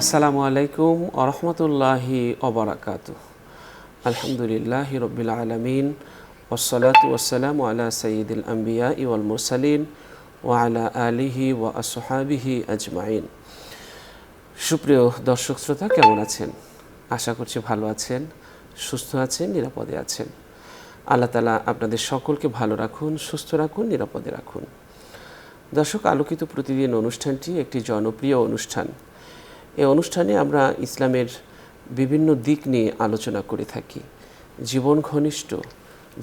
আসসালামু আলাইকুম ওয়া রাহমাতুল্লাহি ওয়া বারাকাতুহু। আলহামদুলিল্লাহি রাব্বিল আলামিন ওয়াসসালাতু ওয়াসসালামু আলা সাইয়্যিদিল আমবিয়াই ওয়াল মুরসালিন ওয়া আলা আলিহি ওয়া আসহাবিহি আজমাইন। সুপ্রিয় দর্শক শ্রোতা, কেমন আছেন? আশা করছি ভালো আছেন, সুস্থ আছেন, নিরাপদে আছেন। আল্লাহ তাআলা আপনাদের সকলকে ভালো রাখুন, সুস্থ রাখুন, নিরাপদে রাখুন। দর্শক, আলোকিত প্রতিদিন অনুষ্ঠানটি একটি জনপ্রিয় অনুষ্ঠান। এই অনুষ্ঠানে আমরা ইসলামের বিভিন্ন দিক নিয়ে আলোচনা করে থাকি। জীবন ঘনিষ্ঠ,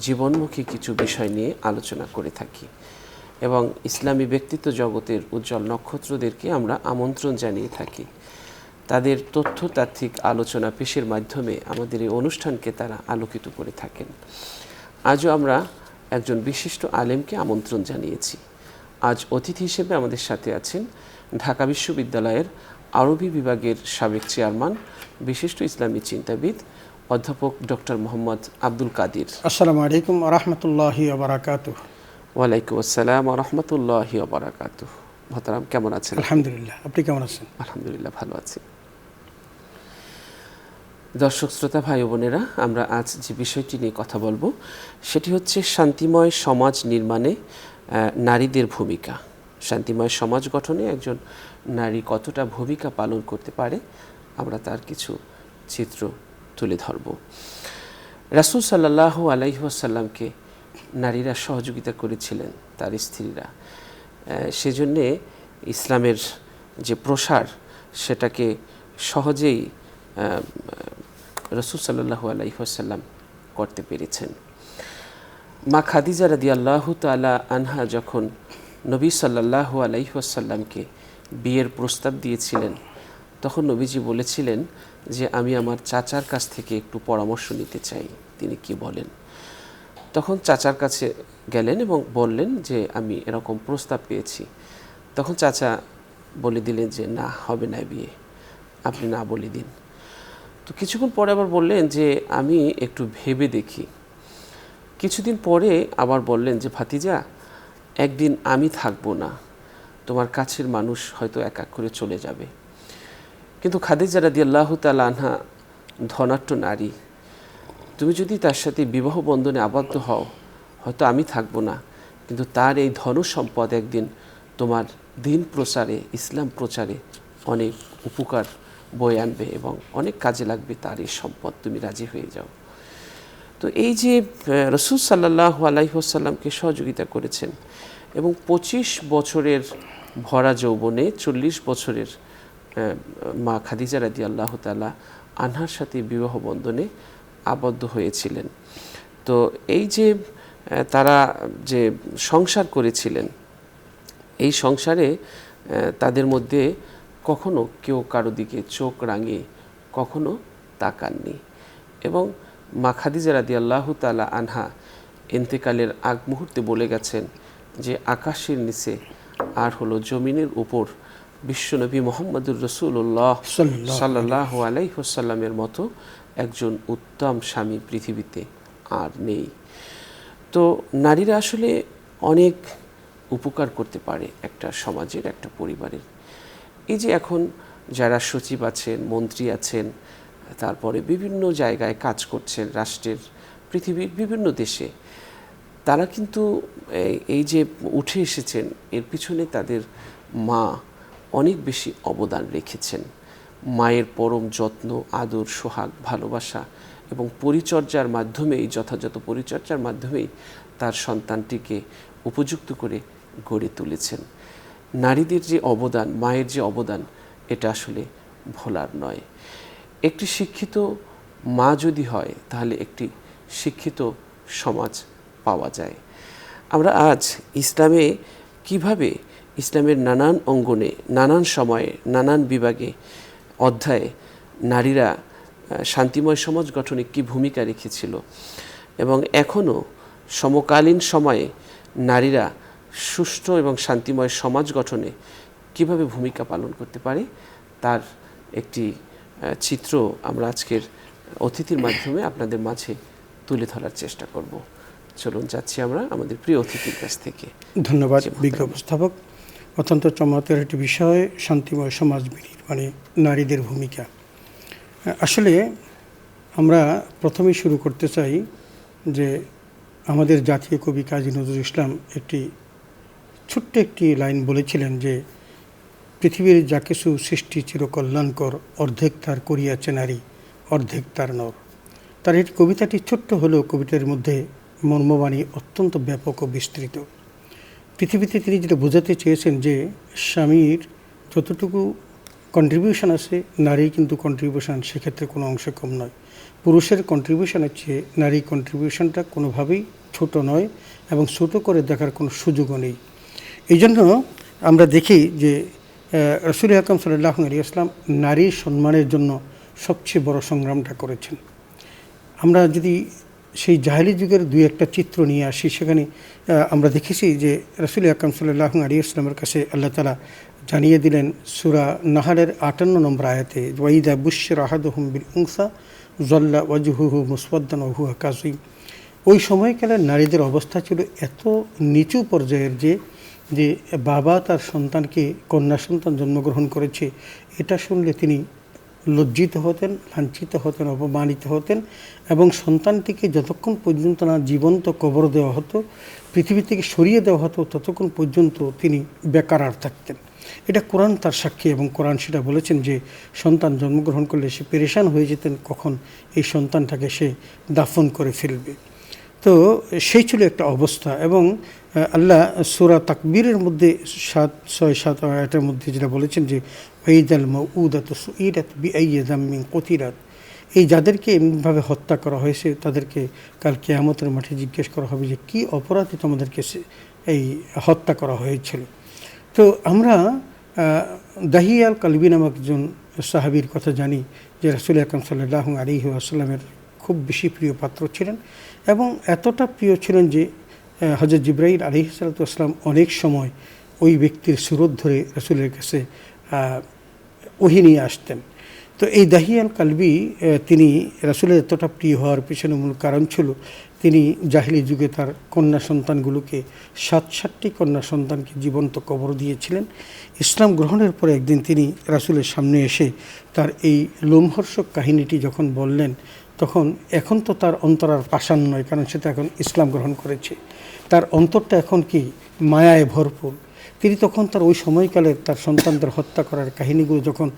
জীবনমুখী কিছু বিষয় নিয়ে আলোচনা করে থাকি এবং ইসলামী ব্যক্তিত্ব জগতের উজ্জ্বল নক্ষত্রদেরকে আমরা আমন্ত্রণ জানিয়ে থাকি। তাদের তথ্যতাত্ত্বিক আলোচনা পেশের মাধ্যমে আমাদের এই অনুষ্ঠানকে তারা আলোকিত করে থাকেন। আজও আমরা একজন বিশিষ্ট আলেমকে আমন্ত্রণ জানিয়েছি। আজ অতিথি হিসেবে আমাদের সাথে আছেন ঢাকা বিশ্ববিদ্যালয়ের আরবি বিভাগের সাবেক চেয়ারম্যান, বিশিষ্ট ইসলামী চিন্তাবিদ অধ্যাপক ডক্টর মোহাম্মদ আব্দুল কাদির। আসসালামু আলাইকুম ওয়া রাহমাতুল্লাহি ওয়া বারাকাতুহু। ওয়ালাইকুম আসসালাম ওয়া রাহমাতুল্লাহি ওয়া বারাকাতুহু। মোহতারাম, কেমন আছেন? আলহামদুলিল্লাহ, আপনি কেমন আছেন? আলহামদুলিল্লাহ, ভালো আছি। দর্শক শ্রোতা, ভাই বোনেরা, আমরা আজ যে বিষয়টি নিয়ে কথা বলবো সেটি হচ্ছে শান্তিময় সমাজ নির্মাণে নারীদের ভূমিকা। শান্তিময় সমাজ গঠনে একজন নারী কতটা ভূমিকা পালন করতে পারে, আমরা তার কিছু চিত্র তুলে ধরব। রাসূল সাল্লাল্লাহু আলাইহি ওয়াসাল্লামকে নারীরা সহযোগিতা করেছিলেন, তার স্ত্রীরা। সেজন্যে ইসলামের যে প্রসার সেটাকে সহজেই রাসূল সাল্লাল্লাহু আলাইহি ওয়াসাল্লাম করতে পেরেছেন। মা খাদিজা রাদিয়াল্লাহু তাআলা আনহা যখন নবী সাল্লাল্লাহু আলাইহি ওয়াসাল্লামকে বিয়ের প্রস্তাব দিয়েছিলেন, তখন নবীজি বলেছিলেন যে আমি আমার চাচার কাছ থেকে একটু পরামর্শ নিতে চাই, তিনি কি বলেন। তখন চাচার কাছে গেলেন এবং বললেন যে আমি এরকম প্রস্তাব পেয়েছি। তখন চাচা বলে দিলেন যে না, হবে না বিয়ে, আপনি না বলে দিন। তো কিছুক্ষণ পরে আবার বললেন যে আমি একটু ভেবে দেখি। কিছুদিন পরে আবার বললেন যে ভাতিজা, একদিন আমি থাকবো না, তোমার কাছের মানুষ হয়তো এক এক করে চলে যাবে। কিন্তু খাদিজা রাদিয়াল্লাহু তাআলা আনহা ধনাঢ্য নারী, তুমি যদি তার সাথে বিবাহ বন্ধনে আবদ্ধ হও, হয়তো আমি থাকবো না, কিন্তু তার এই ধন সম্পদ একদিন তোমার দিন প্রচারে, ইসলাম প্রচারে অনেক উপকার বয়ে আনবে এবং অনেক কাজে লাগবে তার এই সম্পদ, তুমি রাজি হয়ে যাও। তো এই যে রাসূল সাল্লাল্লাহু আলাইহি ওয়াসাল্লামকে সহযোগিতা করেছেন এবং 25 বছরের ভরা যৌবনে 40 বছরের মা খাদিজা রাদিয়াল্লাহু তাআলা আনহার সাথে বিবাহ বন্ধনে আবদ্ধ হয়েছিলেন। তো এই যে তারা যে সংসার করেছিলেন, এই সংসারে তাদের মধ্যে কখনো কেউ কারো দিকে চোখ রাঙিয়ে কখনো তাকাননি। এবং মা খাদিজা রাদিয়াল্লাহু তাআলা আনহা ইন্তেকালের আগ মুহূর্তে বলে গেছেন যে আকাশের নিচে আর হলো জমিনের উপর বিশ্বনবী মুহাম্মদুর রাসূলুল্লাহ সাল্লাল্লাহু আলাইহি ওয়াসাল্লামের মতো একজন উত্তম স্বামী পৃথিবীতে আর নেই। তো নারীরা আসলে অনেক উপকার করতে পারে একটা সমাজের, একটা পরিবারের। এই যে এখন যারা সচিব আছেন, মন্ত্রী আছেন, তারপরে বিভিন্ন জায়গায় কাজ করছেন রাষ্ট্রের, পৃথিবীর বিভিন্ন দেশে, তারা কিন্তু এই যে উঠে এসেছেন, এর পিছনে তাদের মা অনেক বেশি অবদান রেখেছেন। মায়ের পরম যত্ন, আদর, সোহাগ, ভালোবাসা এবং পরিচর্যার মাধ্যমেই, যথাযথ পরিচর্যার মাধ্যমেই তার সন্তানটিকে উপযুক্ত করে গড়ে তুলেছেন। নারীদের যে অবদান, মায়ের যে অবদান, এটা আসলে ভোলার নয়। একটি শিক্ষিত মা যদি হয়, তাহলে একটি শিক্ষিত সমাজ পাওয়া যায়। আমরা আজ ইসলামে কিভাবে ইসলামের নানান অঙ্গনে, নানান সময়ে, নানান বিভাগে, অধ্যায়ে নারীরা শান্তিময় সমাজ গঠনে কী ভূমিকা রেখেছিল এবং এখনও সমকালীন সময়ে নারীরা সুষ্ঠু এবং শান্তিময় সমাজ গঠনে কিভাবে ভূমিকা পালন করতে পারে, তার একটি চিত্র আমরা আজকের অতিথির মাধ্যমে আপনাদের মাঝে তুলে ধরার চেষ্টা করব। চলুন যাচ্ছি আমরা আমাদের প্রিয় অতিথির কাছ থেকে। ধন্যবাদ বিজ্ঞ উপস্থাপক। অত্যন্ত চমৎকার একটি বিষয়, শান্তিময় সমাজ বিনির্মাণে নারীদের ভূমিকা। আসলে আমরা প্রথমেই শুরু করতে চাই যে আমাদের জাতীয় কবি কাজী নজরুল ইসলাম ছোট্ট একটি লাইন বলেছিলেন যে পৃথিবীর যা কিছু সৃষ্টি চিরকল্যাণকর, অর্ধেক তার করিয়াছে নারী, অর্ধেক তার নর। তার এই কবিতাটি ছোট্ট হলেও কবিতার মধ্যে মর্মবাণী অত্যন্ত ব্যাপক ও বিস্তৃত। পৃথিবীতে তিনি যেটা বোঝাতে চেয়েছেন যে স্বামীর যতটুকু কন্ট্রিবিউশন আছে, নারী কিন্তু কন্ট্রিবিউশন সেক্ষেত্রে কোনো অংশে কম নয়। পুরুষের কন্ট্রিবিউশনের চেয়ে নারী কন্ট্রিবিউশনটা কোনোভাবেই ছোট নয় এবং ছোট করে দেখার কোনো সুযোগও নেই। এই জন্য আমরা দেখি যে রাসূল আকরাম সাল্লাল্লাহু আলাইহি ওয়াসাল্লাম নারীর সম্মানের জন্য সবচেয়ে বড় সংগ্রামটা করেছেন। আমরা যদি সেই জাহেলি যুগের দুই একটা চিত্র নিয়ে আসি, সেখানে আমরা দেখেছি যে রাসূল আকরাম সাল্লাল্লাহু আলাইহি ওয়াসাল্লামের কাছে আল্লাহ তাআলা জানিয়ে দিলেন সূরা নাহলের ৫৮ নম্বর আয়াতে, ওয়াইদা বুশশিরা আহাদুহুম বিল উনসা যাল্লা ওয়াজহুহু মুসওয়াদ্দান ওয়া হুয়া কাযীম। ওই সময়কালের নারীদের অবস্থা ছিল এত নিচু পর্যায়ের যে বাবা তার সন্তানকে কন্যা সন্তান জন্মগ্রহণ করেছে, এটা শুনলে তিনি লজ্জিত হতেন, লাঞ্ছিত হতেন, অপমানিত হতেন এবং সন্তানটিকে যতক্ষণ পর্যন্ত না জীবন্ত কবর দেওয়া হতো, পৃথিবী থেকে সরিয়ে দেওয়া হতো, ততক্ষণ পর্যন্ত তিনি বেকারার থাকতেন। এটা কোরআন তার সাক্ষী এবং কোরআন সেটা বলেছেন যে সন্তান জন্মগ্রহণ করলে সে পেরেশান হয়ে যেতেন কখন এই সন্তানটাকে সে দাফন করে ফেলবে। তো সেই ছিল একটা অবস্থা। এবং আল্লাহ সূরা তাকবীরের মধ্যে ৬-৭ আয়াতের মধ্যে যেটা বলেছেন যে ওয়াইদাল মাউউদাতু সুইলাত বিআইয়ি যামবিন কুতিলাত, এই যাদেরকে এমনিভাবে হত্যা করা হয়েছে তাদেরকে কাল কিয়ামতের মাঠে জিজ্ঞেস করা হবে যে কী অপরাধে তোমাদেরকে এই হত্যা করা হয়েছিল। তো আমরা দাহিয়াল কালবি নামক একজন সাহাবীর কথা জানি যে রাসূল আকরাম সাল্লাল্লাহু আলাইহি ওয়াসাল্লামের খুব বেশি প্রিয় পাত্র ছিলেন এবং এতটা প্রিয় ছিলেন যে হযরত জিবরাইল আলাইহিস সালাতু ওয়াসসালাম অনেক সময় ওই ব্যক্তির সুরত ধরে রাসূলের কাছে ওহী নিয়ে আসতেন। তো এই দাহিয়াল কালবি তিনি রাসূলের এতটা প্রিয় হওয়ার পিছনে মূল কারণ ছিল তিনি জাহেলি যুগে তার কন্যা সন্তানগুলোকে ৬৭টি কন্যা সন্তানকে জীবন্ত কবর দিয়েছিলেন। ইসলাম গ্রহণের পরে একদিন তিনি রাসূলের সামনে এসে তার এই লোমহর্ষক কাহিনীটি যখন বললেন, তখন এখন তো তার অন্তর আর পাষাণ নয়, কারণ সেটা এখন ইসলাম গ্রহণ করেছে। তার অন্তরটা এখন কি মায়ায় ভরপুর। তিনি তখন তার ওই সময়কালে তার সন্তানদের হত্যা করার কাহিনীগুলো যখন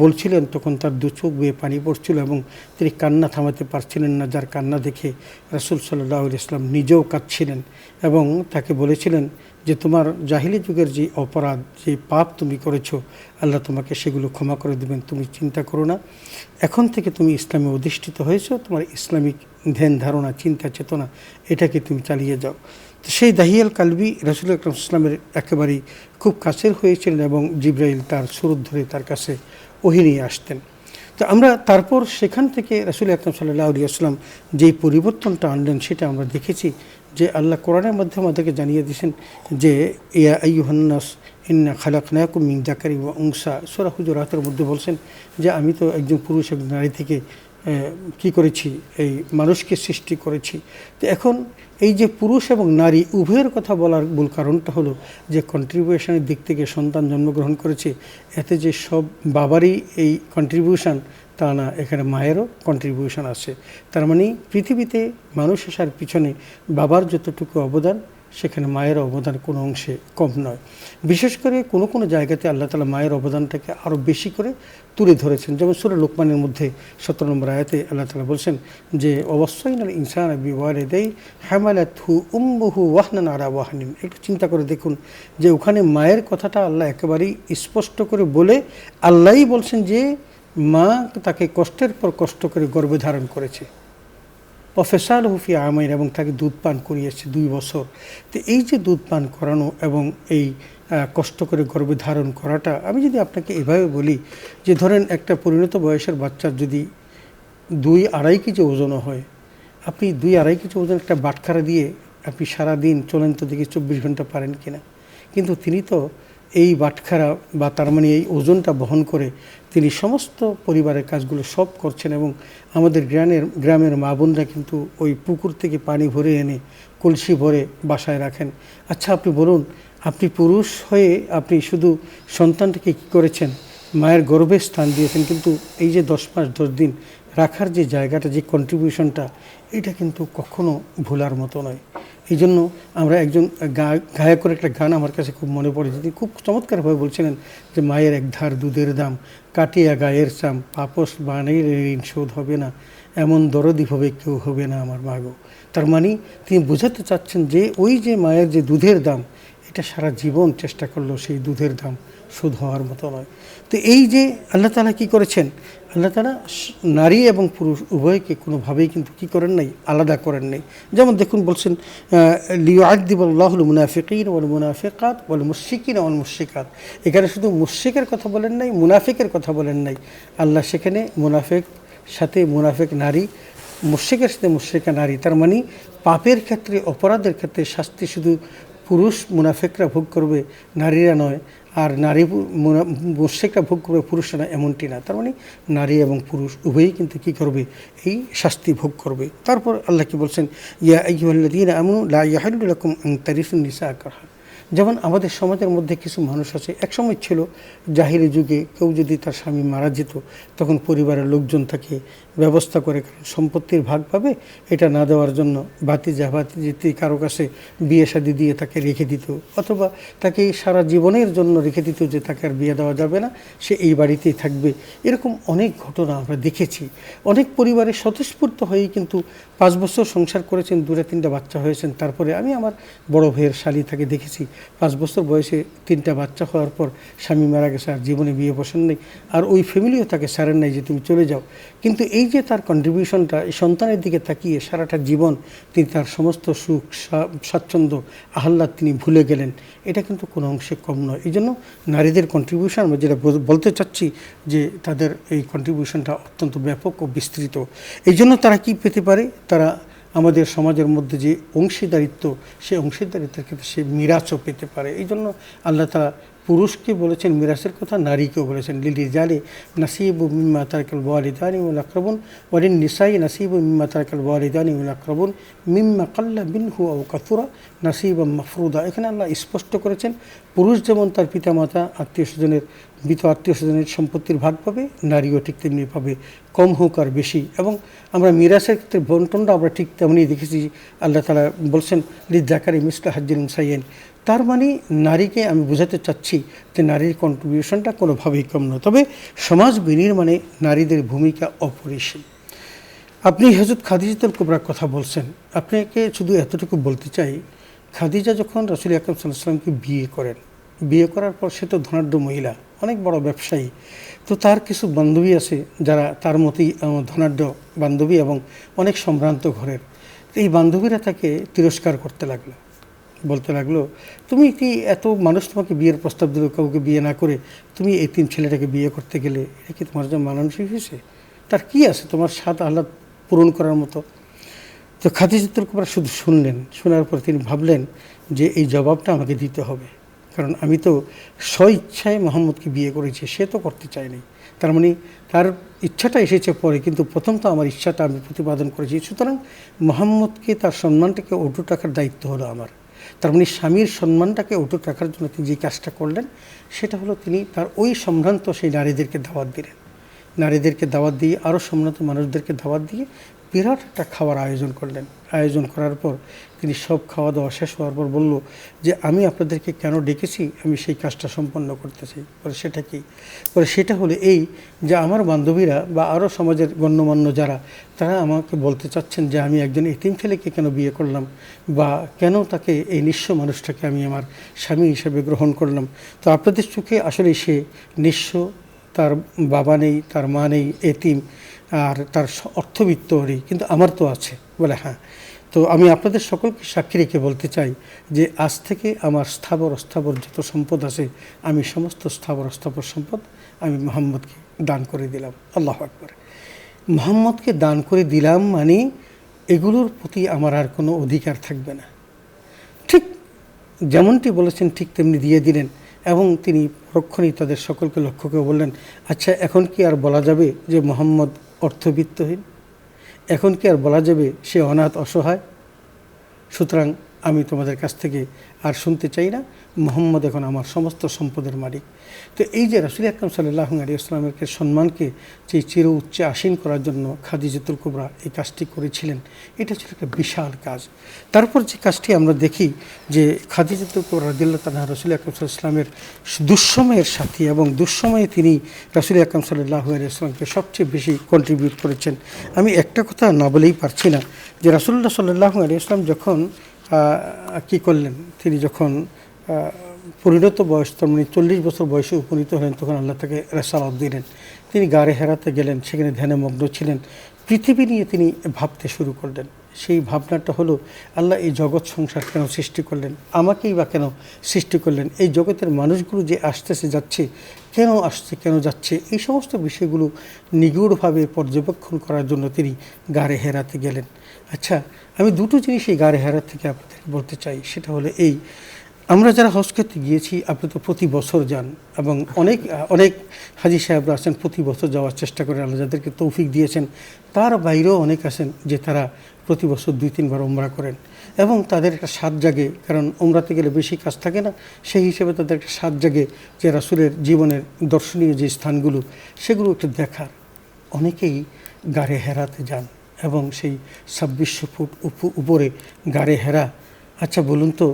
বলছিলেন, তখন তার দু চোখ বেয়ে পানি পড়ছিল এবং তিনি কান্না থামাতে পারছিলেন না, যার কান্না দেখে রাসূল সাল্লাল্লাহু আলাইহি ওয়াসাল্লাম নিজেও কাঁদছিলেন এবং তাকে বলেছিলেন যে তোমার জাহিলি যুগের যে অপরাধ, যে পাপ তুমি করেছো, আল্লাহ তোমাকে সেগুলো ক্ষমা করে দেবেন, তুমি চিন্তা করো না। এখন থেকে তুমি ইসলামে অধিষ্ঠিত হয়েছো, তোমার ইসলামিক ধ্যান ধারণা, চিন্তা চেতনা এটাকে তুমি চালিয়ে যাও। তো সেই দাহিয়াল কালবি রাসূল আকরাম সাল্লাল্লাহু আলাইহি ওয়াসাল্লামের একেবারেই খুব কাছের হয়েছিলেন এবং জিবরাইল তার সুরত ধরে তার কাছে ওহী নিয়ে আসতেন। তো আমরা তারপর সেখান থেকে রাসূল আকরাম সাল্লাল্লাহু আলাইহি ওয়াসাল্লাম যেই পরিবর্তনটা আনলেন সেটা আমরা দেখেছি যে আল্লাহ কোরআনের মাধ্যমে আমাদেরকে জানিয়ে দিয়েছেন যে ইয়া আইয়ুহান নাস ইন্না খালাকনাকুম মিন যাকারিন ওয়া উনসা। সূরা হুজুরাতের মধ্যে বলছেন যে আমি তো একজন পুরুষ একজন নারী থেকে কি করেছি, এই মানুষকে সৃষ্টি করেছি। তো এখন এই যে পুরুষ এবং নারী উভয়ের কথা বলার মূল কারণটা হলো যে কন্ট্রিবিউশনের দিক থেকে সন্তান জন্মগ্রহণ করেছে, এতে যে সব বাবারই এই কন্ট্রিবিউশন তা না, এখানে মায়েরও কন্ট্রিবিউশন আছে। তার মানে পৃথিবীতে মানুষ আসার পিছনে বাবার যতটুকু অবদান, সেখানে মায়ের অবদান কোনো অংশে কম নয়। বিশেষ করে কোনো কোনো জায়গাতে আল্লাহ তাআলা মায়ের অবদানটাকে আরও বেশি করে তুলে ধরেছেন। যেমন সূরা লোকমানের মধ্যে ১৭ নম্বর আয়াতে আল্লাহ তাআলা বলছেন যে ওয়াসাইনাল ইনসানা বিওয়ালিদাইহি হামালাতহু উম্মুহু ওয়াহনান আলা ওয়াহনিন। একটু চিন্তা করে দেখুন যে ওখানে মায়ের কথাটা আল্লাহ একেবারেই স্পষ্ট করে বলে আল্লাহই বলছেন যে মা তাকে কষ্টের পর কষ্ট করে গর্ভে ধারণ করেছে, অফেসালহু ফি আমাইন, এবং তাকে দুধ পান করিয়েছে ২ বছর। তো এই যে দুধ পান করানো এবং এই কষ্ট করে গর্ভে ধারণ করাটা, আমি যদি আপনাকে এভাবে বলি যে ধরেন একটা পরিণত বয়সের বাচ্চার যদি ২-২.৫ কেজি ওজনও হয়, আপনি ২-২.৫ কেজি ওজন একটা বাটখারা দিয়ে আপনি সারাদিন চলেন তো দেখি ২৪ ঘন্টা পারেন কিনা। কিন্তু তিনি তো এই বাটখারা বা তার মানে এই ওজনটা বহন করে তিনি সমস্ত পরিবারের কাজগুলো সব করছেন। এবং আমাদের গ্রামের মা বোনরা কিন্তু ওই পুকুর থেকে পানি ভরে এনে কলসি ভরে বাসায় রাখেন। আচ্ছা আপনি বলুন, আপনি পুরুষ হয়ে আপনি শুধু সন্তানটাকে কী করেছেন, মায়ের গর্ভে স্থান দিয়েছেন, কিন্তু এই যে 10 মাস 10 দিন রাখার যে জায়গাটা, যে কন্ট্রিবিউশনটা, এটা কিন্তু কখনো ভোলার মতো নয়। এই জন্য আমরা একজন গায়কের একটা গান আমার কাছে খুব মনে পড়ে, যিনি খুব চমৎকারভাবে বলছিলেন যে মায়ের এক ধার দুধের দাম, কাটিয়া গায়ের চাম, পাপস বানের ঋণ শোধ হবে না, এমন দরদি হবে কেউ হবে না আমার মাগো। তার মানে তিনি বোঝাতে চাচ্ছেন যে ওই যে মায়ের যে দুধের দাম, এটা সারা জীবন চেষ্টা করলেও সেই দুধের দাম শোধ হওয়ার মতো নয়। তো এই যে আল্লাহ তাআলা কী করেছেন, আল্লাহ তাআলা নারী এবং পুরুষ উভয়কে কোনোভাবেই কিন্তু কী করেন নাই, আলাদা করেন নাই। যেমন দেখুন বলছেন লিউআযযিবাল্লাহুল মুনাফিকিন ওয়াল মুনাফিকাত ওয়াল মুশরিকিনা ওয়াল মুশরিকাত। এখানে শুধু মুশরিকের কথা বলেন নাই, মুনাফিকের কথা বলেন নাই। আল্লাহ সেখানে মুনাফিক সাথে মুনাফিক নারী, মুশরিকের সাথে মুশরিকা নারী, তার মানে পাপের ক্ষেত্রে, অপরাধের ক্ষেত্রে শাস্তি শুধু পুরুষ মুনাফিকরা ভোগ করবে, নারীরা নয়, আর নারী মুশরিকরা ভোগ করবে, পুরুষরা না, এমনটি না। তার মানে নারী এবং পুরুষ উভয়ই কিন্তু কী করবে, এই শাস্তি ভোগ করবে। তারপর আল্লাহ কি বলছেন, ইয়া আইয়ুহাল্লাযীনা আমানু লা ইয়াহিল্লু লাকুম আন তারিসুন নিসা কারহা। যেমন আমাদের সমাজের মধ্যে কিছু মানুষ আছে, একসময় ছিল জাহিরি যুগে কেউ যদি তার স্বামী মারা যেত তখন পরিবারের লোকজন তাকে ব্যবস্থা করে, কারণ সম্পত্তির ভাগ পাবে, এটা না দেওয়ার জন্য ভাতিজা ভাতিজি কারো কাছে বিয়ে শাদী দিয়ে তাকে রেখে দিত, অথবা তাকে সারা জীবনের জন্য রেখে দিত যে তাকে আর বিয়ে দেওয়া যাবে না, সে এই বাড়িতেই থাকবে। এরকম অনেক ঘটনা আমরা দেখেছি। অনেক পরিবারে স্বতঃস্ফূর্ত হয়েই কিন্তু 5 বছর সংসার করেছেন, 2-3টা বাচ্চা হয়েছেন। তারপরে আমি আমার বড় ভাইয়ের শালী তাকে দেখেছি, 5 বছর বয়সে 3টা বাচ্চা হওয়ার পর স্বামী মারা গেছে, আর জীবনে বিয়ে বসেন নেই, আর ওই ফ্যামিলিও তাকে ছাড়েন নাই যে তুমি চলে যাও। কিন্তু এই যে তার কন্ট্রিবিউশনটা, এই সন্তানের দিকে তাকিয়ে সারাটা জীবন তিনি তার সমস্ত সুখ স্বাচ্ছন্দ্য আহ্লাদ তিনি ভুলে গেলেন, এটা কিন্তু কোনো অংশে কম নয়। এই জন্য নারীদের কন্ট্রিবিউশন, আমরা যেটা বলতে চাচ্ছি যে তাদের এই কন্ট্রিবিউশনটা অত্যন্ত ব্যাপক ও বিস্তৃত। এই জন্য তারা কি পেতে পারে, তারা আমাদের সমাজের মধ্যে যে অংশীদারিত্ব, সেই অংশীদারিত্বের ক্ষেত্রে সে মিরাজও পেতে পারে। এই জন্য আল্লাহ তাআলা পুরুষকে বলেছেন মিরাসের কথা, নারীকেও বলেছেন লিরিজালি নাসিবু মিম্মা তারাকাল ওয়ালিদানি ওয়াল আকরাবুন ওয়া লিন-নিসাই নাসিবু মিম্মা তারাকাল ওয়ালিদানি ওয়াল আকরাবুন মিম্মা কাল্লা মিনহু আও কাসুরা নাসিবাম মাফরুদা। এখানে আল্লাহ স্পষ্ট করেছেন পুরুষ যেমন তার পিতামাতা, আত্মীয়স্বজনের, মৃত আত্মীয়স্বজনের সম্পত্তির ভাগ পাবে, নারীও ঠিক তেমনি পাবে, কম হোক আর বেশি। এবং আমরা মিরাসের ক্ষেত্রে বন্টনটা আমরা ঠিক তেমনই দেখেছি। আল্লাহ তাআলা বলছেন লিয-যাকারি মিসলু হাজ্জিল উনসাইয়াইন। তার মানে নারীকে আমি বোঝাতে চাচ্ছি যে নারীর কন্ট্রিবিউশনটা কোনোভাবেই কম নয়। তবে সমাজ বিনির্মাণে নারীদের ভূমিকা অপরিসীম। আপনি হযরত খাদিজাতুল কুবরার কথা বলছেন, আপনাকে শুধু এতটুকু বলতে চাই, খাদিজা যখন রাসূল আকরাম সাল্লাল্লাহু আলাইহি ওয়াসাল্লামকে বিয়ে করার পর, সে তো ধনাঢ্য মহিলা, অনেক বড় ব্যবসায়ী, তো তার কিছু বান্ধবী আছে যারা তার মতোই ধনাঢ্য বান্ধবী এবং অনেক সম্ভ্রান্ত ঘরের। এই বান্ধবীরা তাকে তিরস্কার করতে লাগলো, বলতে লাগলো, তুমি কি এত মানুষ তোমাকে বিয়ের প্রস্তাব দিল, কাউকে বিয়ে না করে তুমি এই 3 ছেলেটাকে বিয়ে করতে গেলে, এটা কি তোমার জন্য মানানসই হয়েছে? তার কি আছে তোমার স্বাদ আহ্লাদ পূরণ করার মতো? তো খাদিজাতুল কুবরা শুধু শুনলেন, শোনার পর তিনি ভাবলেন যে এই জবাবটা আমাকে দিতে হবে, কারণ আমি তো স্বইচ্ছায় মোহাম্মদকে বিয়ে করেছি, সে তো করতে চায়নি। তার মানে তার ইচ্ছাটা এসেছে পরে, কিন্তু প্রথম তো আমার ইচ্ছাটা আমি প্রতিপাদন করেছি। সুতরাং মোহাম্মদকে, তার সম্মানটাকে অটুট রাখার দায়িত্ব হলো আমার। তার মানে স্বামীর সম্মানটাকে অটুট রাখার জন্য তিনি যে কাজটা করলেন, সেটা হলো তিনি তার ওই সম্ভ্রান্ত সেই নারীদেরকে দাওয়াত দিলেন। নারীদেরকে দাওয়াত দিয়ে, আরও সম্ভ্রান্ত মানুষদেরকে দাওয়াত দিয়ে বিরাট একটা খাওয়ার আয়োজন করলেন। আয়োজন করার পর তিনি সব খাওয়া দাওয়া শেষ হওয়ার পর বলল যে আমি আপনাদেরকে কেন ডেকেছি, আমি সেই কাজটা সম্পন্ন করতে চাই। পরে সেটা কি? পরে সেটা হলো এই যে আমার বান্ধবীরা বা আরও সমাজের গণ্যমান্য যারা, তারা আমাকে বলতে চাচ্ছেন যে আমি একজন এতিম ছেলেকে কেন বিয়ে করলাম, বা কেন তাকে, এই নিঃস্ব মানুষটাকে আমি আমার স্বামী হিসেবে গ্রহণ করলাম। তো আপনাদের চোখে আসলে সে নিঃস্ব, তার বাবা নেই, তার মা নেই, এতিম, আর তার অর্থবিত্ত নেই, কিন্তু আমার তো আছে। বলে হ্যাঁ। তো আমি আপনাদের সকলকে সাক্ষী রেখে বলতে চাই যে আজ থেকে আমার স্থাবর অস্থাবর যত সম্পদ আছে, আমি সমস্ত স্থাবর অস্থাবর সম্পদ আমি মুহাম্মদকে দান করে দিলাম। আল্লাহু আকবার। মুহাম্মদকে দান করে দিলাম মানে এগুলোর প্রতি আমার আর কোনো অধিকার থাকবে না। ঠিক যেমনটি বলেছেন ঠিক তেমনি দিয়ে দিলেন। এবং তিনি পরক্ষণেই তাদের সকলকে লক্ষ্য করে বললেন, আচ্ছা এখন কি আর বলা যাবে যে মুহাম্মদ অর্থবিত্তহীন? এখন কি আর বলা যাবে সে অনাথ অসহায়? সুতরাং আমি তোমাদের কাছ থেকে আর শুনতে চাই না, মুহাম্মদ এখন আমার সমস্ত সম্পদের মালিক। তো এই যে রাসূল আকরাম সাল্লাল্লাহু আলাইহি ওয়াসাল্লামের সম্মানকে যে চির উচ্চে আসীন করার জন্য খাদিজাতুল কুবরা এই কাজটি করেছিলেন, এটা ছিল একটা বিশাল কাজ। তারপর যে কাজটি আমরা দেখি যে খাদিজাতুল কুবরা রাদিয়াল্লাহু তাআলা রাসূল আকরাম সাল্লাল্লাহু আলাইহি ওয়াসাল্লামের দুঃসময়ের সাথী, এবং দুঃসময়ে তিনি রাসূল আকরাম সাল্লাল্লাহু আলাইহি ওয়াসাল্লামকে সবচেয়ে বেশি কন্ট্রিবিউট করেছেন। আমি একটা কথা না বলেই পারছি না যে রাসূলুল্লাহ সাল্লাল্লাহু আলাইহি ওয়াসাল্লাম যখন কি করলেন, তিনি যখন পরিণত বয়স, তার মানে 40 বছর বয়সে উপনীত হলেন, তখন আল্লাহ তাকে রেসালাত দিলেন। তিনি গারে হেরাতে গেলেন, সেখানে ধ্যানে মগ্ন ছিলেন, পৃথিবী নিয়ে তিনি ভাবতে শুরু করলেন। সেই ভাবনাটা হলো, আল্লাহ এই জগৎ সংসার কেন সৃষ্টি করলেন, আমাকেই বা কেন সৃষ্টি করলেন, এই জগতের মানুষগুলো যে আসতেছে যাচ্ছে, কেন আসছে কেন যাচ্ছে, এই সমস্ত বিষয়গুলো নিগুড়ভাবে পর্যবেক্ষণ করার জন্য তিনি গারে হেরাতে গেলেন। আচ্ছা, আমি দুটো জিনিস এই গারে হেরাত থেকে আপনাদেরকে বলতে চাই। সেটা হলো এই, আমরা যারা হজ করতে গিয়েছি, আপনি তো প্রতি বছর যান, এবং অনেক অনেক হাজি সাহেবরা আছেন প্রতি বছর যাওয়ার চেষ্টা করেন, আল্লাহ যাদেরকে তৌফিক দিয়েছেন। তার বাইরেও অনেক আছেন যে তারা প্রতি বছর 2-3 বার উমরা করেন, এবং তাদের একটা স্বাদ জাগে, কারণ উমরাতে গেলে বেশি কাজ থাকে না, সেই হিসেবে তাদের একটা স্বাদ জাগে যে রাসূলের জীবনের দর্শনীয় যে স্থানগুলো সেগুলো একটু দেখার। অনেকেই গারে হেরাতে যান, এবং সেই 2600 ফুট উপরে গারে হেরা। আচ্ছা বলুন তো,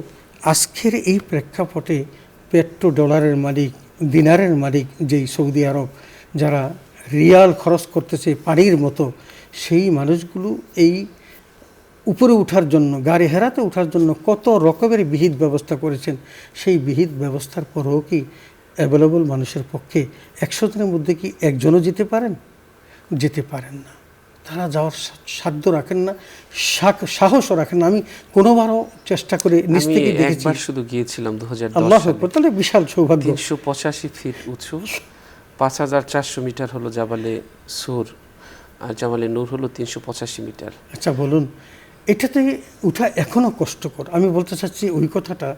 আজকের এই প্রেক্ষাপটে পেট্রো-ডলারের মালিক, দিনারের মালিক যেই সৌদি আরব, যারা রিয়াল খরচ করতেছে পানির মতো, সেই মানুষগুলো এই উপরে ওঠার জন্য, গাড়ি হেরাতে ওঠার জন্য কত রকমের বিহিত ব্যবস্থা করেছেন। সেই বিহিত ব্যবস্থার পরেও কি অ্যাভেলেবল মানুষের পক্ষে 100 জনের মধ্যে কি একজনও যেতে পারেন? যেতে পারেন না। তারা যাওয়ার সাধ্য রাখেন না, সাহসও রাখেন না। আমি কোনোবারও চেষ্টা করে নিচ থেকে দেখেছি, একবার শুধু গিয়েছিলাম 2010 আল্লাহু সালে। আকবার, তাহলে বিশাল সৌভাগ্য। 385 ফিট উঁচু, 5400 মিটার হলো জাবালে সুর, আর জাবালে নূর হলো 385 মিটার। আচ্ছা বলুন, এটাতে উঠা এখনও কষ্টকর। আমি বলতে চাচ্ছি ওই কথাটা,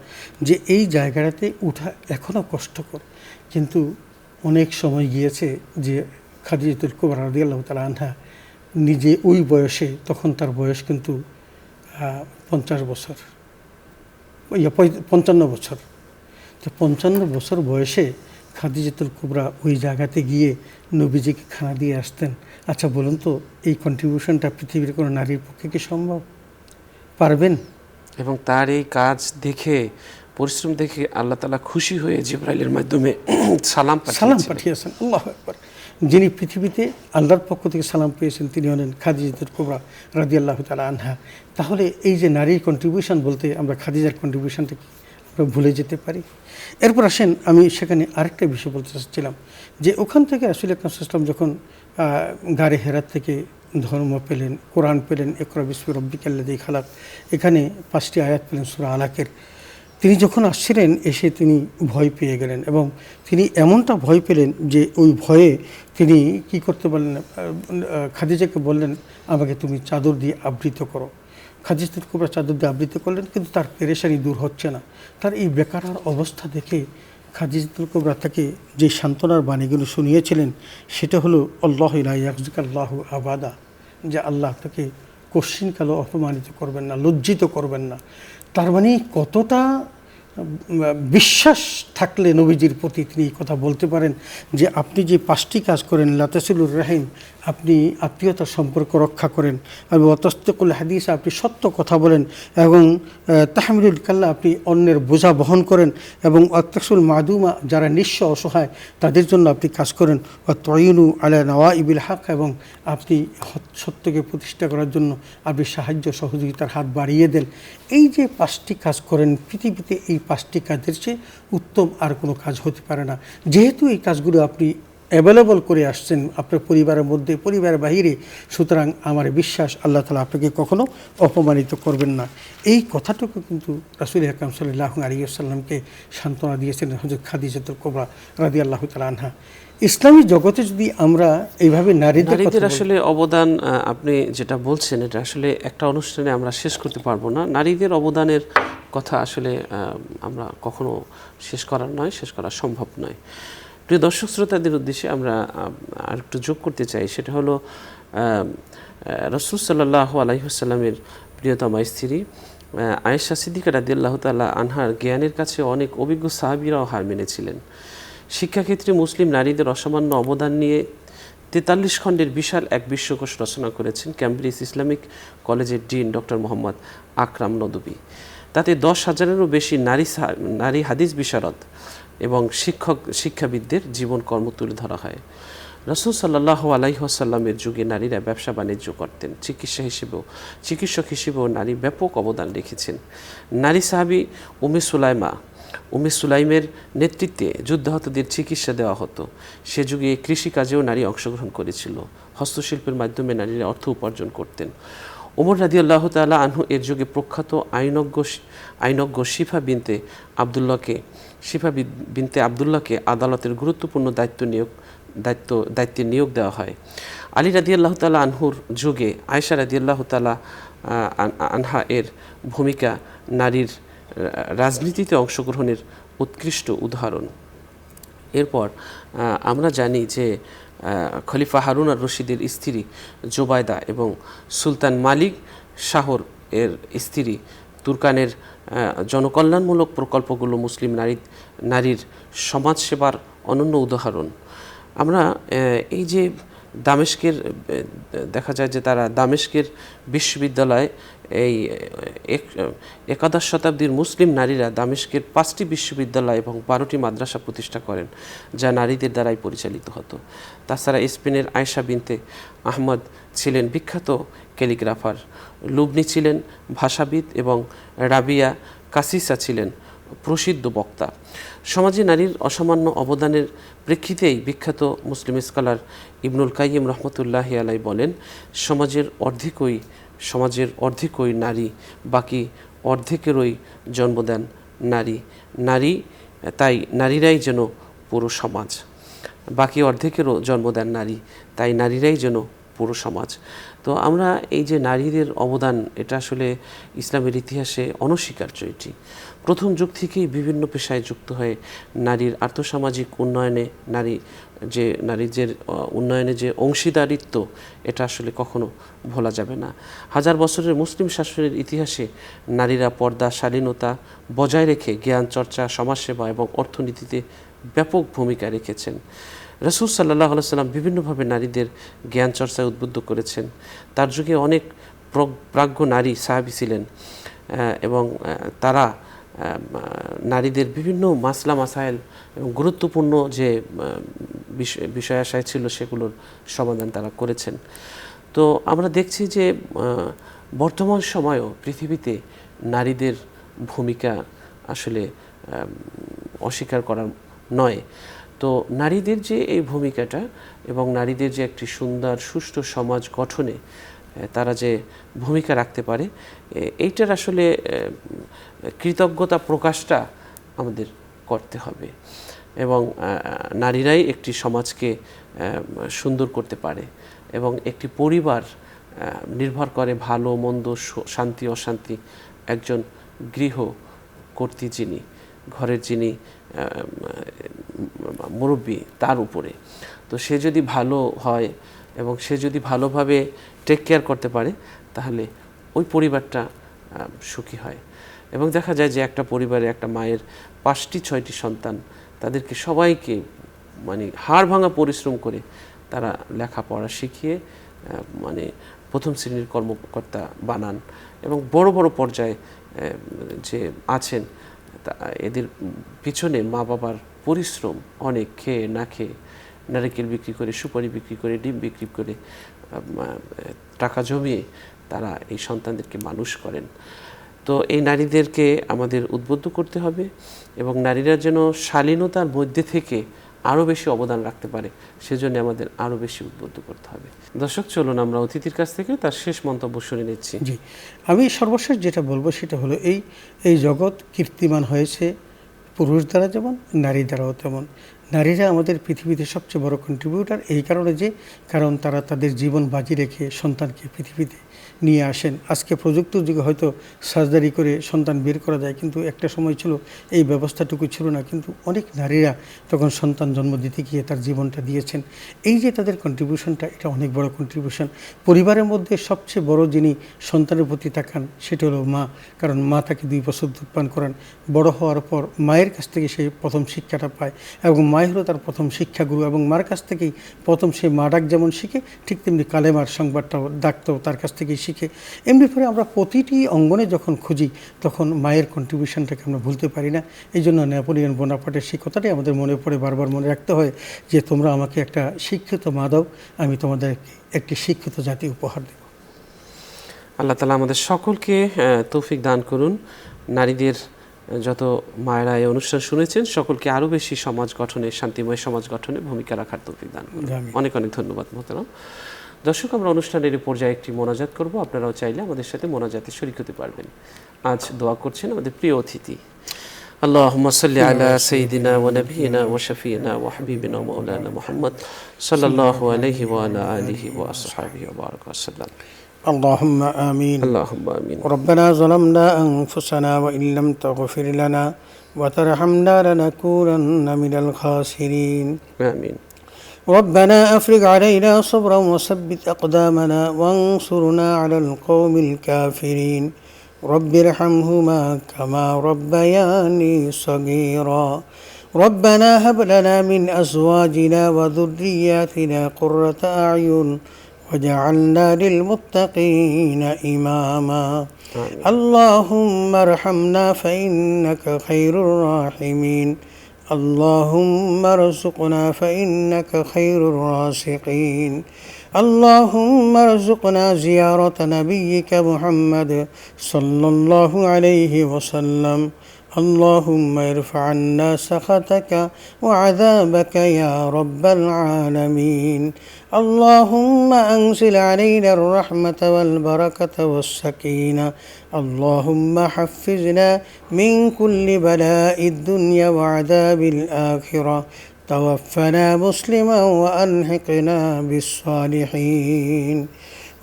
যে এই জায়গাটাতে উঠা এখনও কষ্টকর, কিন্তু অনেক সময় গিয়েছে যে খাদিজাতুল কুবরা রাদিয়াল্লাহু তাআলা আনহা নিজে ওই বয়সে, তখন তার বয়স কিন্তু 50 বছর, 55 বছর। তো 55 বছর বয়সে খাদিজাতুল কুবরা ওই জায়গাতে গিয়ে নবীজিকে খানা দিয়ে আসতেন। আচ্ছা বলুন তো, এই কন্ট্রিবিউশনটা পৃথিবীর কোনো নারীর পক্ষে কি সম্ভব? পারবেন? এবং তার এই কাজ দেখে, পরিশ্রম দেখে আল্লাহ তাআলা খুশি হয়ে জিবরাইলের মাধ্যমে সালাম পাঠিয়েছেন। আল্লাহু আকবার। যিনি পৃথিবীতে আল্লাহর পক্ষ থেকে সালাম পেয়েছেন, তিনি হলেন খাদিজাতুল কুবরা রাদিয়াল্লাহু তাআলা আনহা। তাহলে এই যে নারীর কন্ট্রিবিউশন বলতে আমরা খাদিজার কন্ট্রিবিউশনটা আমরা ভুলে যেতে পারি? এরপর আসেন, আমি সেখানে আরেকটা বিষয় বলতে চাচ্ছিলাম, যে ওখান থেকে রাসূল আকরাম সাল্লাল্লাহু আলাইহি ওয়াসাল্লাম যখন গারে হেরাত থেকে ধর্ম পেলেন, কোরআন পেলেন, ইকরা বিসমি রাব্বিকাল্লাযী খালাক, এখানে 5টি আয়াত পেলেন সূরা আলাকের। তিনি যখন আসছিলেন, এসে তিনি ভয় পেয়ে গেলেন, এবং তিনি এমনটা ভয় পেলেন যে ওই ভয়ে তিনি কি করতে পারলেন, খাদিজাকে বললেন, আমাকে তুমি চাদর দিয়ে আবৃত করো। খাদিজাতুল কুবরা চাদর দিয়ে আবৃত করলেন, কিন্তু তার পেরেশানি দূর হচ্ছে না। তার এই বেকারার অবস্থা দেখে খাদিজাতুল কুবরা তাকে যে সান্ত্বনার বাণীগুলো শুনিয়েছিলেন, সেটা হলো আল্লাহু লা ইয়াখযিকাল্লাহু আবাদা, যে আল্লাহ তাকে কোশ্চিনকালও অপমানিত করবেন না, লজ্জিত করবেন না। তার মানে কতটা বিশ্বাস থাকলে নবীজির প্রতি তিনি এই কথা বলতে পারেন যে আপনি যে 5টি কাজ করেন, লাতাসিলুর রাহিম, আপনি আত্মীয়তার সম্পর্ক রক্ষা করেন, আর ওয়াতাসদিকুল হাদিস, আপনি সত্য কথা বলেন, এবং তাহমিলুল কাল্লা, আপনি অন্যের বোঝা বহন করেন, এবং ওয়াতাসুল মাদুমা, যারা নিঃস্ব অসহায় তাদের জন্য আপনি কাজ করেন, ওয়াতুইনু আলা নওয়াইবিল হক, এবং আপনি সত্যকে প্রতিষ্ঠা করার জন্য আপনি সাহায্য সহযোগিতার হাত বাড়িয়ে দেন। এই যে 5টি কাজ করেন, পৃথিবীতে এই 5টি কাজের চেয়ে উত্তম আর কোনো কাজ হতে পারে না। যেহেতু এই কাজগুলো আপনি অ্যাভেলেবল করে আসছেন আপনার পরিবারের মধ্যে, পরিবারের বাহিরে, সুতরাং আমার বিশ্বাস আল্লাহ তাআলা আপনাকে কখনো অপমানিত করবেন না। এই কথাটুকু কিন্তু রাসূল আকরাম সাল্লাল্লাহু আলাইহি ওয়াসাল্লামকে সান্ত্বনা দিয়েছেন হযরত খাদিজাতুল কুবরা রাদিয়াল্লাহু তাআলা আনহা। ইসলামী জগতে যদি আমরা এইভাবে নারীদের আসলে অবদান, আপনি যেটা বলছেন, এটা আসলে একটা অনুষ্ঠানে আমরা শেষ করতে পারবো না। নারীদের অবদানের কথা আসলে আমরা কখনো শেষ করা সম্ভব নয়। প্রিয় দর্শক শ্রোতাদের উদ্দেশ্যে আমরা আরেকটু যোগ করতে চাই, সেটা হলো রাসূল সাল্লাল্লাহু আলাইহি ওয়াসাল্লামের প্রিয়তমা স্ত্রী আয়েশা সিদ্দিকা রাদিয়াল্লাহু তাআলা আনহার জ্ঞানের কাছে অনেক অভিজ্ঞ সাহাবীরাও হার মেনেছিলেন। শিক্ষাক্ষেত্রে মুসলিম নারীদের অসামান্য অবদান নিয়ে 43 খণ্ডের বিশাল এক বিশ্বকোষ রচনা করেছেন ক্যামব্রিজ ইসলামিক কলেজের ডিন ডক্টর মোহাম্মদ আকরাম নদভী। তাতে 10,000-এরও বেশি নারী হাদিস বিশারদ এবং শিক্ষাবিদদের জীবন কর্ম তুলে ধরা হয়। রাসূল সাল্লাল্লাহু আলাইহি ওয়াসাল্লামের যুগে নারীরা ব্যবসা বাণিজ্য করতেন, চিকিৎসক হিসেবেও নারী ব্যাপক অবদান রেখেছেন। নারী সাহাবী উম্মে সুলাইমের নেতৃত্বে যুদ্ধাহতদের চিকিৎসা দেওয়া হতো। সে যুগে কৃষিকাজেও নারী অংশগ্রহণ করেছিল। হস্তশিল্পের মাধ্যমে নারীরা অর্থ উপার্জন করতেন। ওমর রাদিয়াল্লাহু তাআলা আনহু এর যুগে প্রখ্যাত আইনজ্ঞ শিফা বিনতে আব্দুল্লাহকে আদালতের গুরুত্বপূর্ণ দায়িত্বে নিয়োগ দেওয়া হয়। আলী রাদিয়াল্লাহু তাআলা আনহুর যুগে আয়েশা রাদিয়াল্লাহু তাআলা আনহা এর ভূমিকা নারীর রাজনীতিতে অংশগ্রহণের উৎকৃষ্ট উদাহরণ। এরপর আমরা জানি যে খলিফা হারুন আর রশিদের স্ত্রী জোবায়দা এবং সুলতান মালিক শাহর এর স্ত্রী তুর্কানের জনকল্যাণমূলক প্রকল্পগুলো মুসলিম নারীর সমাজসেবার অনন্য উদাহরণ। আমরা এই যে দামেস্কের দেখা যায় যে তারা দামেস্কের বিশ্ববিদ্যালয় এই 11 শতাব্দীর মুসলিম নারীরা দামেস্কের 5টি বিশ্ববিদ্যালয় এবং 12টি মাদ্রাসা প্রতিষ্ঠা করেন, যা নারীদের দ্বারাই পরিচালিত হতো। তাছাড়া স্পেনের আয়েশা বিনতে আহমদ ছিলেন বিখ্যাত ক্যালিগ্রাফার, লুবনি ছিলেন ভাষাবিদ এবং রাবিয়া কাসিসা ছিলেন প্রসিদ্ধ বক্তা। সমাজে নারীর অসামান্য অবদানের প্রেক্ষিতেই বিখ্যাত মুসলিম স্কলার ইবনুল কাইয়িম রহমতুল্লাহি আলাইহি বলেন, সমাজের অর্ধেকই নারী, বাকি অর্ধেকেরই জন্ম দেন নারী। তাই নারীরাই যেন পুরো সমাজ। বাকি অর্ধেকেরও জন্ম দেন নারী, তাই নারীরাই যেন পুরো সমাজ। তো আমরা এই যে নারীদের অবদান, এটা আসলে ইসলামের ইতিহাসে অনস্বীকার্য। এটি প্রথম যুগ থেকেই বিভিন্ন পেশায় যুক্ত হয়ে নারীর আর্থসামাজিক উন্নয়নে নারীদের উন্নয়নে যে অংশীদারিত্ব, এটা আসলে কখনো ভোলা যাবে না। হাজার বছরের মুসলিম শাসনের ইতিহাসে নারীরা পর্দা, শালীনতা বজায় রেখে জ্ঞান চর্চা, সমাজসেবা এবং অর্থনীতিতে ব্যাপক ভূমিকা রেখেছেন। রাসূল সাল্লাল্লাহু আলাইহি ওয়াসাল্লাম বিভিন্নভাবে নারীদের জ্ঞান চর্চায় উদ্বুদ্ধ করেছেন। তার যুগে অনেক প্রাজ্ঞ নারী সাহাবী ছিলেন এবং তারা নারীদের বিভিন্ন মাসাইল এবং গুরুত্বপূর্ণ যে বিষয়াশয় ছিল সেগুলোর সমাধান তারা করেছেন। তো আমরা দেখছি যে বর্তমান সময়েও পৃথিবীতে নারীদের ভূমিকা আসলে অস্বীকার করার নয়। তো নারীদের যে এই ভূমিকাটা এবং নারীদের যে একটি সুন্দর সুষ্ঠু সমাজ গঠনে তারা যে ভূমিকা রাখতে পারে, এইটার আসলে কৃতজ্ঞতা প্রকাশটা আমাদের করতে হবে। এবং নারীরাই একটি সমাজকে সুন্দর করতে পারে এবং একটি পরিবার নির্ভর করে ভালো মন্দ, শান্তি অশান্তি একজন গৃহকর্ত্রী, যিনি ঘরের যিনি মুরব্বী, তার উপরে। তো সে যদি ভালো হয় এবং সে যদি ভালোভাবে টেক কেয়ার করতে পারে, তাহলে ওই পরিবারটা সুখী হয়। এবং দেখা যায় যে একটা পরিবারে একটা মায়ের 5টি-6টি সন্তান, তাদেরকে সবাইকে মানে হাড় ভাঙা পরিশ্রম করে তারা লেখাপড়া শিখিয়ে মানে প্রথম শ্রেণীর কর্মকর্তা বানান এবং বড় বড় পর্যায়ে যে আছেন, এদের পিছনে মা বাবার পরিশ্রম অনেক, খেয়ে না খেয়ে, নারকেল বিক্রি করে, সুপারি বিক্রি করে, ডিম বিক্রি করে টাকা জমিয়ে তারা এই সন্তানদেরকে মানুষ করেন। তো এই নারীদেরকে আমাদের উদ্বুদ্ধ করতে হবে এবং নারীরা যেন শালীনতার মধ্যে থেকে আরও বেশি অবদান রাখতে পারে, সেজন্য আমাদের আরও বেশি উদ্বুদ্ধ করতে হবে। দর্শক, চলুন আমরা অতিথির কাছ থেকে তার শেষ মন্তব্য শুনে নিচ্ছি। জি, আমি সর্বশেষ যেটা বলবো সেটা হলো এই জগৎ কীর্তিমান হয়েছে পুরুষ দ্বারা যেমন, নারী দ্বারাও তেমন। নারীরা আমাদের পৃথিবীতে সবচেয়ে বড় কন্ট্রিবিউটার এই কারণে যে কারণ তারা তাদের জীবন বাজি রেখে সন্তানকে পৃথিবীতে নিয়ে আসেন। আজকে প্রযুক্তির যুগে হয়তো সার্জারি করে সন্তান বের করা যায়, কিন্তু একটা সময় ছিল এই ব্যবস্থাটুকু ছিল না, কিন্তু অনেক নারীরা তখন সন্তান জন্ম দিতে গিয়ে তার জীবনটা দিয়েছেন। এই যে তাদের কন্ট্রিবিউশনটা, এটা অনেক বড় কন্ট্রিবিউশন। পরিবারের মধ্যে সবচেয়ে বড় যিনি সন্তানের প্রতি তাকান সেটা হলো মা, কারণ মা তাকে 2 বছর দুধ পান করান। বড় হওয়ার পর মায়ের কাছ থেকে সে প্রথম শিক্ষাটা পায় এবং মাই হলো তার প্রথম শিক্ষাগুরু, এবং মার কাছ থেকেই প্রথম সে মা ডাক যেমন শিখে, ঠিক তেমনি কালেমার সংবাদটাও ডাকতেও তার কাছ থেকেই শিখে। এমনি করে আমরা প্রতিটি অঙ্গনে যখন খুঁজি তখন মায়ের কন্ট্রিবিউশনটাকে আমরা ভুলতে পারি না। এই জন্য নেপোলিয়ন বোনাপার্টের সেই কথাটাই আমাদের মনে পড়ে, বারবার মনে রাখতে হয় যে তোমরা আমাকে একটা শিক্ষিত মা দাও, আমি তোমাদের একটি শিক্ষিত জাতি উপহার দেব। আল্লাহ তাআলা আমাদের সকলকে তৌফিক দান করুন। নারীদের যত মায়েরা এই অনুষ্ঠান শুনেছেন সকলকে আরও বেশি সমাজ গঠনে, শান্তিময় সমাজ গঠনে ভূমিকা রাখার তৌফিক দান করুন। অনেক অনেক ধন্যবাদ মোহতারাম। দর্শক, আমরা অনুষ্ঠানের এই পর্যায়ে একটি মোনাজাত করব। আপনারাও চাইলে আমাদের সাথে মোনাজাতে শরীক হতে পারবেন। আজ দোয়া করছেন আমাদের প্রিয় অতিথি। আল্লাহুম্মা সাল্লি আলা সাইয়্যিদিনা ওয়া নাবিয়িনা ওয়া শাফিয়িনা ওয়া হাবিবিনা ওয়া মাওলানা মুহাম্মদ সাল্লাল্লাহু আলাইহি ওয়া আলা আলিহি ওয়া আসহাবিহি ওয়া বারাকা ওয়াসাল্লাম। اللهم آمين. اللهم آمين. ربنا ظلمنا أنفسنا وإن لم تغفر لنا وترحمنا لنكونن من الخاسرين. آمين. ربنا أفرغ علينا صبرا وثبت أقدامنا وانصرنا على القوم الكافرين. رب ارحمهما كما ربياني صغيرا. ربنا هب لنا من أزواجنا وذرياتنا قرة أعين وجعلنا للمتقين إماما. اللهم ارحمنا فإنك خير الراحمين. اللهم ارزقنا فإنك خير الرازقين. اللهم ارزقنا زيارة نبيك محمد صلى الله عليه وسلم. اللهم ارفع عنا سخطك وعذابك يا رب العالمين. اللهم أنزل علينا الرحمة والبركة والسكينة. اللهم حفظنا من كل بلاء الدنيا وعذاب الآخرة. توفنا مسلما وألحقنا بالصالحين.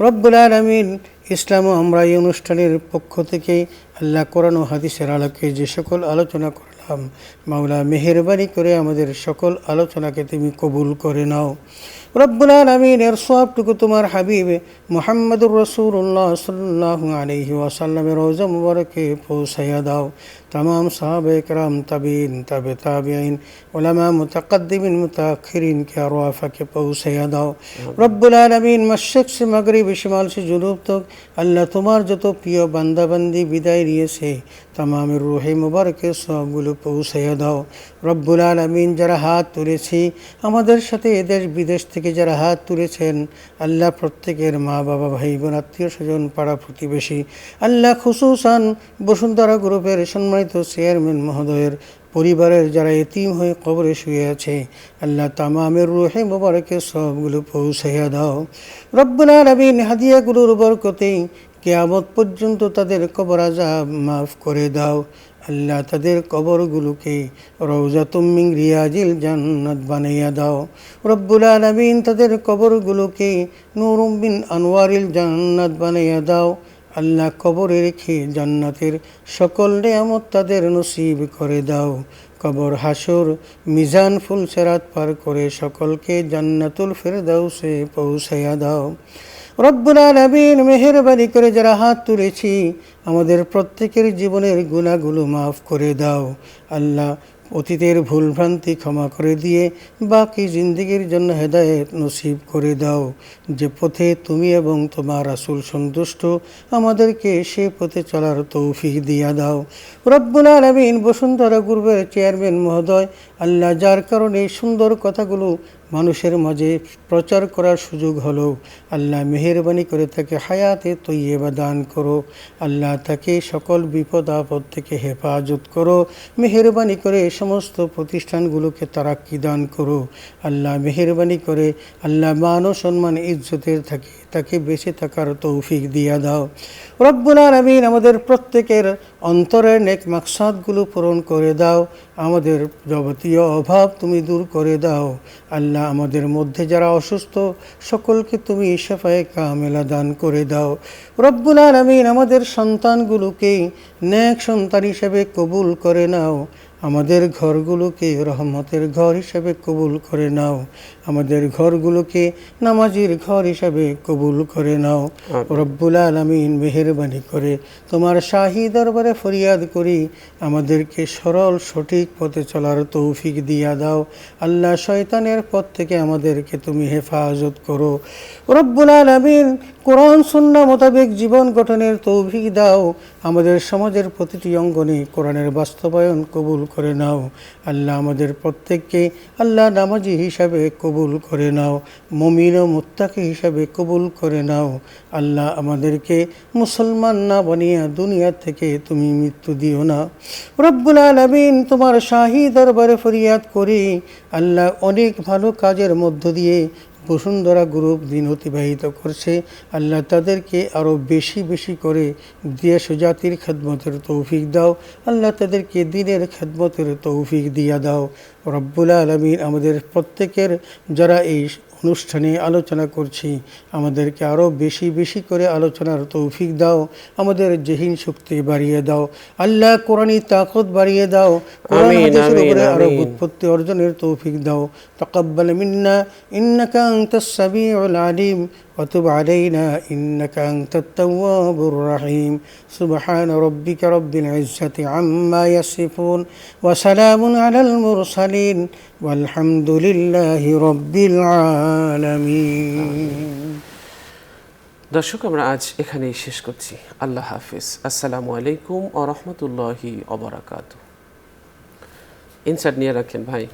رب العالمين. ইসলাম ও আমরা এই অনুষ্ঠানের পক্ষ থেকে আল্লাহ কোরআন ও হাদিসের আলোকে যে সকল আলোচনা করলাম, মাওলা মেহেরবানি করে আমাদের সকল আলোচনাকে তুমি কবুল করে নাও। রব্বুল আলামিনের সওয়াবটুকু তোমার হাবিব মুহাম্মদুর রাসূলুল্লাহ সাল্লাল্লাহু আলাইহি ওয়াসাল্লামের রওজা মুবারকে পৌঁছায়া দাও। तमाम साहबे करम तबीन तब ताबिईन उलमा मुतक़द्दिमीन मुताख़िरीन के अरवाफ़ के पहुँचाया दाओ। रब्बुल आलमीन मशरिक़ से मगरिब, शिमाल से जुनूब तक अल्लाह तुम्हार যত প্রিয় বান্দা বান্দি বিদায় নিয়েছে तमाम রূহে মুবারকে সবগুলো পৌঁছায়া দাও। রব্বুল আলামিন, যারা হাত তুলেছি আমাদের সাথে দেশ বিদেশ থেকে যারা হাত তুলেছেন আল্লাহ প্রত্যেকের মা বাবা ভাই বোন আত্মীয় স্বজন পাড়া প্রতিবেশী আল্লাহ খুসুসান বসুন্ধরা গ্রুপের সম্মানিত চেয়ারম্যান মহোদয়ের পরিবারের যারা এতিম হয়ে কবরে শুয়ে আছে আল্লাহ তামামের রূহে মুবারকে সবগুলো পৌঁছাইয়া দাও। রব্বুল আলামিন, হাদিয়াগুলোর বরকতে কিয়ামত পর্যন্ত তাদের কবর আযাব মাফ করে দাও। আল্লাহ তাদের কবরগুলোকে রওজাতুম মিন রিয়াজিল জান্নাত বানাইয়া দাও। রব্বুল আলামিন, তাদের কবরগুলোকে নূরুম মিন আনওয়ারিল জান্নাত বানাইয়া দাও। আল্লাহ কবরে রেখে জান্নাতের সকল নেয়ামত তাদের নসিব করে দাও। কবর, হাসর, মিজান, ফুলসেরাত পার করে সকলকে জান্নাতুল ফিরদাউসে পৌঁছাইয়া দাও। রব্বুল আলামিন, মেহেরবানি করে যারা হাত তুলেছি আমাদের প্রত্যেকের জীবনের গুনাহগুলো মাফ করে দাও। আল্লাহ অতীতের ভুলভ্রান্তি ক্ষমা করে দিয়ে বাকি জিন্দেগির জন্য হেদায়েত নসিব করে দাও। যে পথে তুমি এবং তোমার রাসূল সন্তুষ্ট আমাদেরকে সে পথে চলার তৌফিক দিয়া দাও। রব্বুল আলামিন, বসুন্ধরা গ্রুপের চেয়ারম্যান মহোদয় আল্লাহ, যার কারণে সুন্দর কথাগুলো মানুষের মাঝে প্রচার করার সুযোগ হলো, আল্লাহ মেহেরবানি করে তাকে হায়াতে তৈয়বা দান করো। আল্লাহ তাকে সকল বিপদ আপদ থেকে হেফাজত করো। মেহেরবানি করে সমস্ত প্রতিষ্ঠানগুলোকে তারাক্কি দান করো। আল্লাহ মেহেরবানি করে আল্লাহ মান ও সম্মান ইজ্জতের তাকে বেঁচে থাকার তৌফিক দিয়া দাও। রব্বুল আলামিন, আমাদের প্রত্যেকের অন্তরের নেক মাকসাদগুলো পূরণ করে দাও। আমাদের যাবতীয় অভাব তুমি দূর করে দাও। আল্লাহ আমাদের মধ্যে যারা অসুস্থ সকলকে তুমি শেফায়ে কামেলা দান করে দাও। রব্বুল আলামিন আমাদের সন্তানগুলোকে নেক সন্তান হিসেবে কবুল করে নাও। আমাদের ঘরগুলোকে রহমতের ঘর হিসেবে কবুল করে নাও। আমাদের ঘরগুলোকে নামাজির ঘর হিসেবে কবুল করে নাও। রব্বুল আলামিন মেহেরবানি করে তোমার শাহী দরবারে ফরিয়াদ করি, আমাদেরকে সরল সঠিক পথে চলার তৌফিক দিয়া দাও। আল্লাহ শয়তানের পথ থেকে আমাদেরকে তুমি হেফাজত করো। রব্বুল আলামিন কোরআন সুন্নাহ মোতাবেক জীবন গঠনের তৌফিক দাও। আমাদের সমাজের প্রতিটি অঙ্গনে কোরআনের বাস্তবায়ন কবুল করে নাও। আল্লাহ আমাদের প্রত্যেককে আল্লাহ নামাজি হিসাবে কবুল করে নাও, মুমিন ও মুত্তাকি হিসাবে কবুল করে নাও। আল্লাহ আমাদেরকে মুসলমান না বানিয়ে দুনিয়া থেকে তুমি মৃত্যু দিও না। রব্বুল আলামিন তোমার শাহী দরবারে ফরিয়াদ করি, আল্লাহ অনেক ভালো কাজের মধ্য দিয়ে বসুন্ধরা গ্রুপ দিন অতিবাহিত করছে। আল্লাহ তাদেরকে আরও বেশি বেশি করে দেশ ও জাতির খেদমতের তৌফিক দাও। আল্লাহ তাদেরকে দিনের খেদমতের তৌফিক দিয়া দাও। রব্বুল আলামিন আমাদের প্রত্যেকের যারা এই অনুষ্ঠানে আলোচনা করছি আমাদেরকে আরও বেশি বেশি করে আলোচনার তৌফিক দাও। আমাদের জেহিন শক্তি বাড়িয়ে দাও। আল্লাহ কোরআনী তাকত বাড়িয়ে দাও। কোরআন হাদিসের উপরে আরও বুৎপত্তি অর্জনের তৌফিক দাও। তাকাব্বাল মিন্না ইন্নাকা আনতাস সামিউল আলিম ওয়া তুব আলাইনা ইন্নাকা আনতাত তাওয়াবুর রহিম। সুবহানা রাব্বিকা রাব্বিল ইজ্জাতি আম্মা ইয়াসিফুন ওয়া সালামুন আলাল মুরসালিন ওয়ালহামদুলিল্লাহি রাব্বিল আলামিন। দর্শক, আমরা আজ এখানেই শেষ করছি। আল্লাহ হাফিজ। আসসালামু আলাইকুম ওয়া রাহমাতুল্লাহি ওয়া বারাকাতুহু। ইনসার্ট নিয়ে রাখেন ভাই।